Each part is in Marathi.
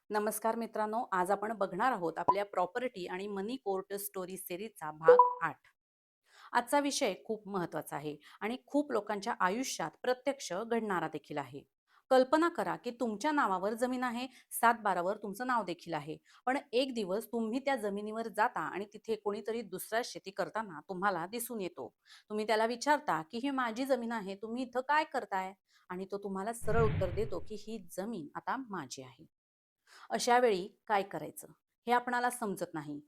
नमस्कार मित्रांनो, आज आपण बघणार आहोत आपल्या प्रॉपर्टी आणि मनी कोर्ट स्टोरी सिरीजचा भाग 8. आजचा विषय खूप महत्त्वाचा आहे आणि खूप लोकांच्या आयुष्यात प्रत्यक्ष घडणारा देखील आहे. कल्पना करा की तुमच्या नावावर जमीन आहे, 7/12वर तुमचं नाव देखील आहे. पण एक दिवस तुम्ही त्या जमिनीवर जाता आणि तिथे कोणीतरी दुसरा शेती करताना तुम्हाला दिसून येतो. तुम्ही त्याला विचारता की ही माझी जमीन आहे, तुम्ही इथं काय करताय? आणि तो तुम्हाला सरळ उत्तर देतो की ही जमीन आता माझी आहे. अशा वेळी काय करायचं हे आपणाला समजत नाही.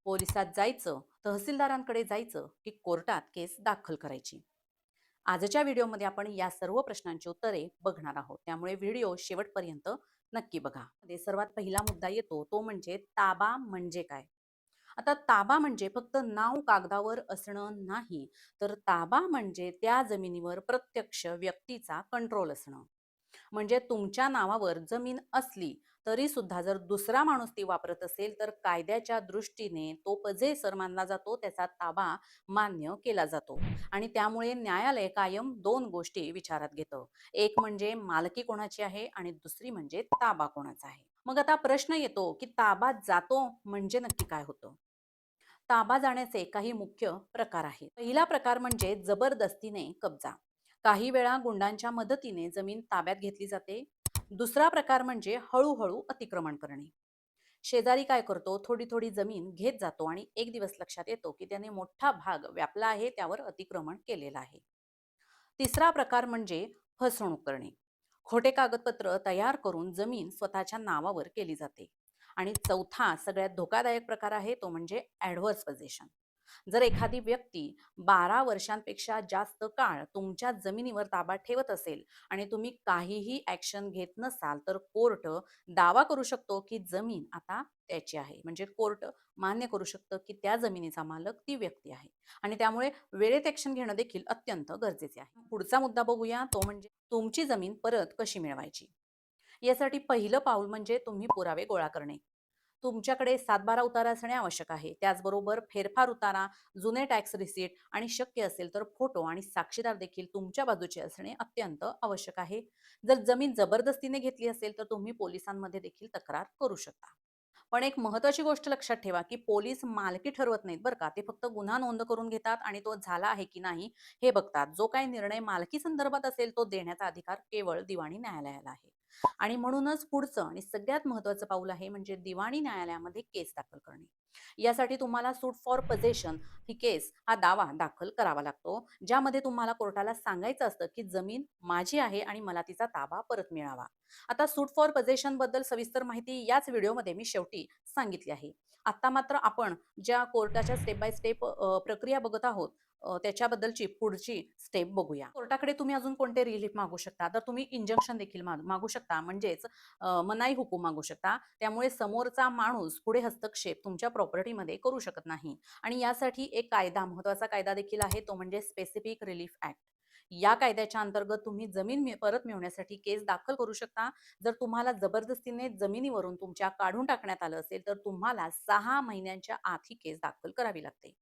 पोलिसात जायचं, तहसीलदारांकडे जायचं की कोर्टात केस दाखल करायची. आजच्या व्हिडिओमध्ये आपण या सर्व प्रश्नांची उत्तरे बघणार आहोत, त्यामुळे व्हिडिओ शेवटपर्यंत नक्की बघा. सर्वात पहिला मुद्दा येतो तो म्हणजे ताबा म्हणजे काय. आता ताबा म्हणजे फक्त नाव कागदावर असणं नाही, तर ताबा म्हणजे त्या जमिनीवर प्रत्यक्ष व्यक्तीचा कंट्रोल असणं. म्हणजे तुमच्या नावावर जमीन असली तरी सुद्धा जर दुसरा माणूस ती वापरत असेल तर कायद्याच्या दृष्टीने तो पजेसर मानला जातो, त्याचा ताबा मान्य केला जातो. आणि त्यामुळे न्यायालय कायम दोन गोष्टी विचारात घेतं. एक म्हणजे मालकी कोणाची आहे आणि दुसरी म्हणजे ताबा कोणाचा आहे. मग आता प्रश्न येतो की ताबा जातो म्हणजे नक्की काय होतं. ताबा जाण्याचे काही मुख्य प्रकार आहेत. पहिला प्रकार म्हणजे जबरदस्तीने कब्जा. काही वेळा गुंडांच्या मदतीने जमीन ताब्यात घेतली जाते. दुसरा प्रकार म्हणजे हळूहळू अतिक्रमण करणे. शेजारी काय करतो, थोडी थोडी जमीन घेत जातो आणि एक दिवस लक्षात येतो की त्याने मोठा भाग व्यापला आहे, त्यावर अतिक्रमण केलेलं आहे. तिसरा प्रकार म्हणजे फसवणूक करणे. खोटे कागदपत्र तयार करून जमीन स्वतःच्या नावावर केली जाते. आणि चौथा सगळ्यात धोकादायक प्रकार आहे तो म्हणजे ॲडव्हर्स पोझेशन. जर एखादी व्यक्ती 12 वर्षांपेक्षा जास्त काळ तुमच्या जमिनीवर ताबा ठेवत असेल आणि तुम्ही काहीही ॲक्शन घेत नसाल, तर कोर्ट दावा करू शकतो की जमीन आता त्याची आहे. म्हणजे कोर्ट मान्य करू शकतं की त्या जमिनीचा मालक ती व्यक्ती आहे. आणि त्यामुळे वेळेत ॲक्शन घेणं देखील अत्यंत गरजेचे आहे. पुढचा मुद्दा बघूया, तो म्हणजे तुमची जमीन परत कशी मिळवायची. यासाठी पहिलं पाऊल म्हणजे तुम्ही पुरावे गोळा करणे. तुमच्याकडे 7/12 उतारा असणे आवश्यक आहे. त्याचबरोबर फेरफार उतारा, जुने टॅक्स रिसीट आणि शक्य असेल तर फोटो आणि साक्षीदार देखील तुमच्या बाजूचे असणे अत्यंत आवश्यक आहे. जर जमीन जबरदस्तीने घेतली असेल तर तुम्ही पोलिसांमध्ये देखील तक्रार करू शकता. पण एक महत्त्वाची गोष्ट लक्षात ठेवा, की पोलीस मालकी ठरवत नाहीत बरं का. ते फक्त गुन्हा नोंद करून घेतात आणि तो झाला आहे की नाही हे बघतात. जो काही निर्णय मालकी संदर्भात असेल तो देण्याचा अधिकार केवळ दिवाणी न्यायालयाला आहे. आणि म्हणूनच पुढचं आणि सगळ्यात महत्त्वाचं पाऊल आहे म्हणजे दिवाणी न्यायालयामध्ये केस दाखल करणे. यासाठी तुम्हाला सूट फॉर पोझेशन ही केस, हा दावा दाखल करावा लागतो, ज्यामध्ये तुम्हाला कोर्टाला सांगायचं असतं की जमीन माझी आहे आणि मला तिचा ताबा परत मिळावा. आता सूट फॉर पोझेशन बद्दल सविस्तर माहिती याच व्हिडिओमध्ये मी शेवटी सांगितली आहे. आता मात्र आपण ज्या कोर्टाच्या स्टेप बाय स्टेप प्रक्रिया बघत आहोत, त्याच्याबद्दलची पुढची स्टेप बघूया. कोर्टाकडे तुम्ही अजून कोणते रिलीफ मागू शकता, तर तुम्ही इंजंक्शन देखील मागू शकता, म्हणजेच मनाई हुकूम मागू शकता. त्यामुळे समोरचा माणूस पुढे हस्तक्षेप तुमच्या प्रॉपर्टीमध्ये करू शकत नाही. आणि यासाठी एक कायदा, महत्त्वाचा कायदा देखील आहे, तो म्हणजे स्पेसिफिक रिलीफ ॲक्ट. या कायद्याच्या अंतर्गत तुम्ही जमीन परत मिळवण्यासाठी केस दाखल करू शकता. जर तुम्हाला जबरदस्तीने जमिनीवरून तुमच्या काढून टाकण्यात आलं असेल, तर तुम्हाला 6 महिन्यांच्या आत ही केस दाखल करावी लागते.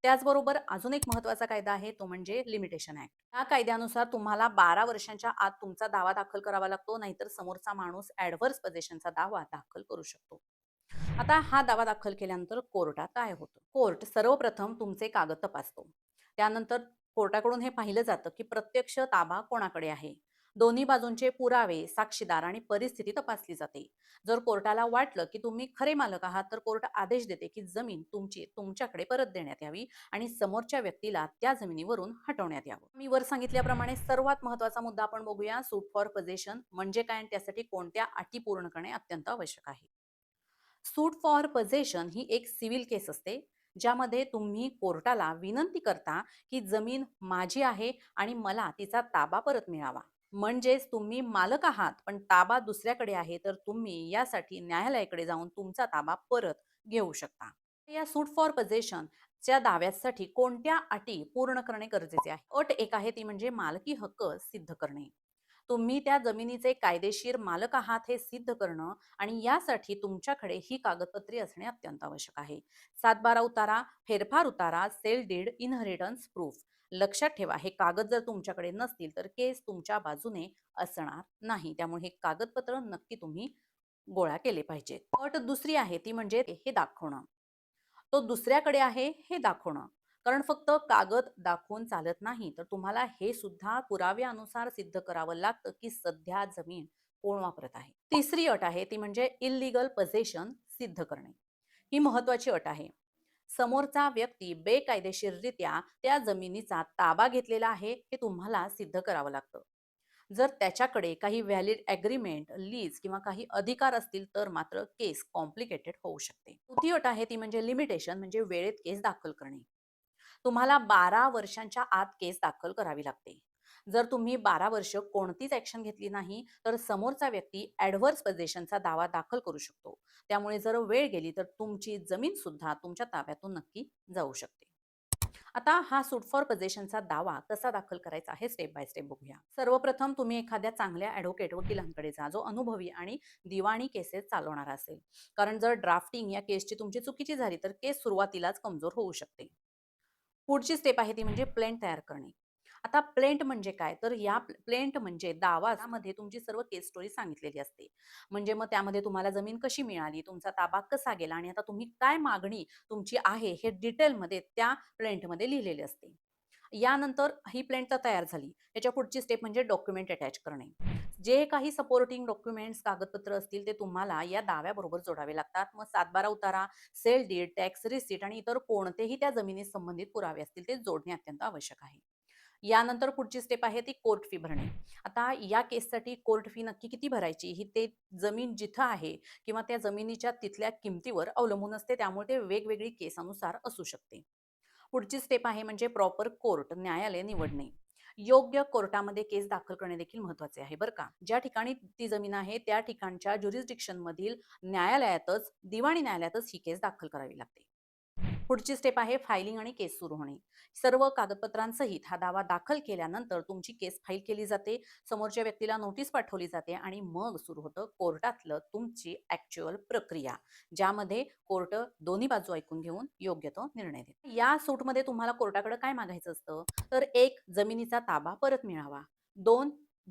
त्याचबरोबर अजून एक महत्त्वाचा कायदा आहे, तो म्हणजे लिमिटेशन ॲक्ट. या कायद्यानुसार तुम्हाला 12 वर्षांच्या आत तुमचा दावा दाखल करावा लागतो, नाहीतर समोरचा माणूस ॲडव्हर्स पोझेशनचा दावा दाखल करू शकतो. आता हा दावा दाखल केल्यानंतर कोर्टात काय होतं? कोर्ट सर्वप्रथम तुमचे कागद तपासतो. त्यानंतर कोर्टाकडून हे पाहिलं जातं, की प्रत्यक्ष ताबा कोणाकडे आहे. दोन्ही बाजूंचे पुरावे, साक्षीदार आणि परिस्थिती तपासली जाते. जर कोर्टाला वाटलं, की तुम्ही खरे मालक आहात, तर कोर्ट आदेश देते, की जमीन तुमची तुमच्याकडे परत देण्यात यावी आणि समोरच्या व्यक्तीला त्या जमिनीवरून हटवण्यात यावं. मी वर सांगितल्याप्रमाणे सर्वात महत्त्वाचा मुद्दा आपण बघूया, सूट फॉर पोझेशन म्हणजे काय आणि त्यासाठी कोणत्या अटी पूर्ण करणे अत्यंत आवश्यक आहे. सूट फॉर पोझेशन ही एक सिव्हिल केस असते, ज्यामध्ये तुम्ही कोर्टाला विनंती करता की जमीन माझी आहे आणि मला तिचा ताबा परत मिळावा. म्हणजेच तुम्ही मालक आहात पण ताबा दुसऱ्याकडे आहे, तर तुम्ही यासाठी न्यायालयाकडे जाऊन तुमचा ताबा परत घेऊ शकता. या सूट फॉर पोझेशन च्या दाव्यासाठी कोणत्या अटी पूर्ण करणे गरजेचे आहे. अट एक आहे ती म्हणजे मालकी हक्क सिद्ध करणे. तुम्ही त्या जमिनीचे कायदेशीर मालक आहात हे सिद्ध करणं आणि यासाठी तुमच्याकडे ही कागदपत्रे असणे अत्यंत आवश्यक आहे. 7/12 उतारा, फेरफार उतारा, सेल डीड, इनहेरिटन्स प्रूफ. लक्षात ठेवा, हे कागद जर तुमच्याकडे नसतील तर केस तुमच्या बाजूने असणार नाही. त्यामुळे हे कागदपत्र नक्की तुम्ही गोळा केले पाहिजेत. अट दुसरी आहे ती म्हणजे हे दाखवणं. तो दुसऱ्याकडे आहे हे दाखवणं. कारण फक्त कागद दाखवून चालत नाही, तर तुम्हाला हे सुद्धा पुराव्यानुसार सिद्ध करावं लागतं, की सध्या जमीन कोण वापरत आहे. तिसरी अट आहे ती म्हणजे इल्लीगल पोझेशन सिद्ध करणे. ही महत्वाची अट आहे. समोरचा व्यक्ती बेकायदेशीररित्या त्या जमिनीचा ताबा घेतलेला आहे हे तुम्हाला सिद्ध करावं लागतं. जर त्याच्याकडे काही व्हॅलिड ॲग्रीमेंट, लीज किंवा काही अधिकार असतील तर मात्र केस कॉम्प्लिकेटेड होऊ शकते. चौथी अट आहे ती म्हणजे लिमिटेशन म्हणजे वेळेत केस दाखल करणे. तुम्हाला 12 वर्षांच्या आत केस दाखल करावी लागते. जर तुम्ही 12 वर्ष कोणतीच ॲक्शन घेतली नाही, तर समोरचा व्यक्ती ॲडव्हर्स पोझेशनचा दावा दाखल करू शकतो. त्यामुळे जर वेळ गेली तर तुमची जमीन सुद्धा तुमच्या ताब्यातून नक्की जाऊ शकते. आता हा सूट फॉर पोझेशनचा दावा कसा दाखल करायचा आहे स्टेप बाय स्टेप बघूया. सर्वप्रथम तुम्ही एखाद्या चांगल्या ॲडव्होकेट वकिलांकडे जा, जो अनुभवी आणि दिवाणी केसेस चालवणारा असेल. कारण जर ड्राफ्टिंग या केसची तुमची चुकीची झाली तर केस सुरुवातीलाच कमजोर होऊ शकते. पुढची स्टेप आहे ती म्हणजे प्लेंट तयार करणे. आता प्लेंट म्हणजे काय? तर या प्लेंट म्हणजे दावा त्यामध्ये तुमची सर्व केस स्टोरी सांगितलेली असते. म्हणजे मग त्यामध्ये तुम्हाला जमीन कशी मिळाली, तुमचा ताबा कसा गेला आणि आता तुम्ही काय मागणी तुमची आहे हे डिटेलमध्ये त्या प्लेंटमध्ये लिहिलेले असते. यानंतर ही प्लेंट तर तयार झाली. त्याच्या पुढची स्टेप म्हणजे डॉक्युमेंट अटॅच करणे. जे काही सपोर्टिंग डॉक्युमेंट्स, कागदपत्र असतील ते तुम्हाला या दाव्याबरोबर जोडावे लागतात. मग सातबारा उतारा, सेल डीड, टॅक्स रिसीट आणि इतर कोणतेही त्या जमिनीशी संबंधित पुरावे असतील ते जोडणे अत्यंत आवश्यक आहे. यानंतर पुढची स्टेप आहे ती कोर्ट फी भरणे. आता या केससाठी कोर्ट फी नक्की किती भरायची ही ते जमीन जिथं आहे किंवा त्या जमिनीच्या तिथल्या किमतीवर अवलंबून असते. त्यामुळे ते वेगवेगळी केसानुसार असू शकते. पुढची स्टेप आहे म्हणजे प्रॉपर कोर्ट, न्यायालय निवडणे. योग्य कोर्टामध्ये केस दाखल करणे देखील महत्त्वाचे आहे बरं का. ज्या ठिकाणी ती जमीन आहे त्या ठिकाणच्या ज्युरिस्डिक्शनमधील न्यायालयातच, दिवाणी न्यायालयातच ही केस दाखल करावी लागते. पुढची स्टेप आहे फायलिंग आणि केस सुरू होणे. सर्व कागदपत्रांसहित हा दावा दाखल केल्यानंतर तुमची केस फाईल केली जाते, समोरच्या व्यक्तीला नोटीस पाठवली जाते आणि मग सुरू होतं कोर्टातलं तुमची ॲक्चुअल प्रक्रिया, ज्यामध्ये कोर्ट दोन्ही बाजू ऐकून घेऊन योग्य तो निर्णय देते. या सूटमध्ये तुम्हाला कोर्टाकडे काय मागायचं असतं? तर 1. जमिनीचा ताबा परत मिळावा. 2.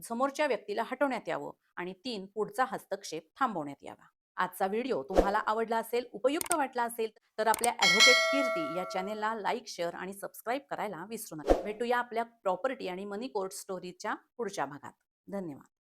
समोरच्या व्यक्तीला हटवण्यात यावं आणि 3. पुढचा हस्तक्षेप थांबवण्यात यावा. आजचा व्हिडिओ तुम्हाला आवडला असेल, उपयुक्त वाटला असेल, तर आपल्या ॲडव्होकेट कीर्ती या चॅनेलला लाईक, शेअर आणि सबस्क्राईब करायला विसरू नका. भेटूया आपल्या प्रॉपर्टी आणि मनी कोर्ट स्टोरीच्या पुढच्या भागात. धन्यवाद.